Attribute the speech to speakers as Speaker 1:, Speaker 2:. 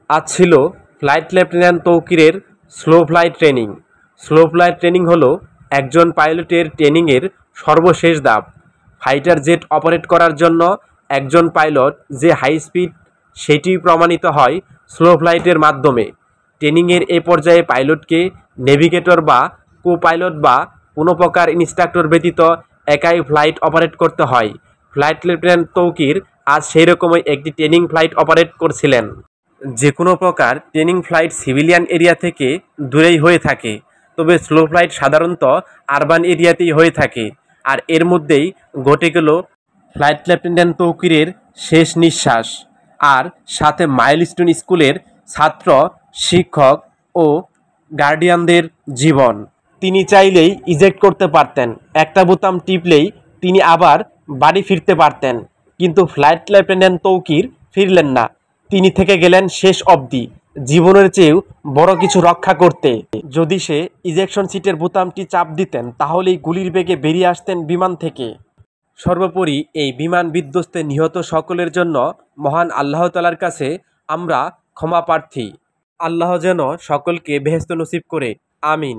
Speaker 1: আজ ছিল flight lieutenant তৌকিরের slow flight training. Slow flight training হলো একজন পাইলটের ট্রেনিংয়ের সর্বশেষ ধাপ। ফাইটার জেট অপারেট করার জন্য একজন পাইলট যে হাই স্পিড সেটি প্রমাণিত হয় স্লো ফ্লাইটের মাধ্যমে। ট্রেনিংয়ের এ পর্যায়ে পাইলটকে নেভিগেটর বা কো পাইলট বা কোনো প্রকার ইনস্ট্রাক্টর ব্যতীত একাই ফ্লাইট অপারেট করতে হয়। ফ্লাইট লেফটেন্যান্ট তৌকির আজ সেই রকমই একটি ট্রেনিং ফ্লাইট অপারেট করছিলেন। যে কোনো প্রকার ট্রেনিং ফ্লাইট সিভিলিয়ান এরিয়া থেকে দূরেই হয়ে থাকে, তবে স্লো ফ্লাইট সাধারণত আরবান এরিয়াতেই হয়ে থাকে। আর এর মধ্যেই ঘটে গেল ফ্লাইট লেফটেন্যান্ট তৌকিরের শেষ নিঃশ্বাস, আর সাথে মাইলস্টোন স্কুলের ছাত্র, শিক্ষক ও গার্ডিয়ানদের জীবন। তিনি চাইলেই ইজেক্ট করতে পারতেন, একটা বোতাম টিপলেই তিনি আবার বাড়ি ফিরতে পারতেন, কিন্তু ফ্লাইট লেফটেন্যান্ট তৌকির ফিরলেন না। তিনি থেকে গেলেন শেষ অবধি, জীবনের চেয়েও বড় কিছু রক্ষা করতে। যদি সে ইজেকশন সিটের বোতামটি চাপ দিতেন, তাহলেই গুলির বেগে বেরিয়ে আসতেন বিমান থেকে। সর্বোপরি এই বিমান বিধ্বস্তে নিহত সকলের জন্য মহান আল্লাহ তাআলার কাছে আমরা ক্ষমা প্রার্থী। আল্লাহ যেন সকলকে বেহেশত নসিব করে, আমিন।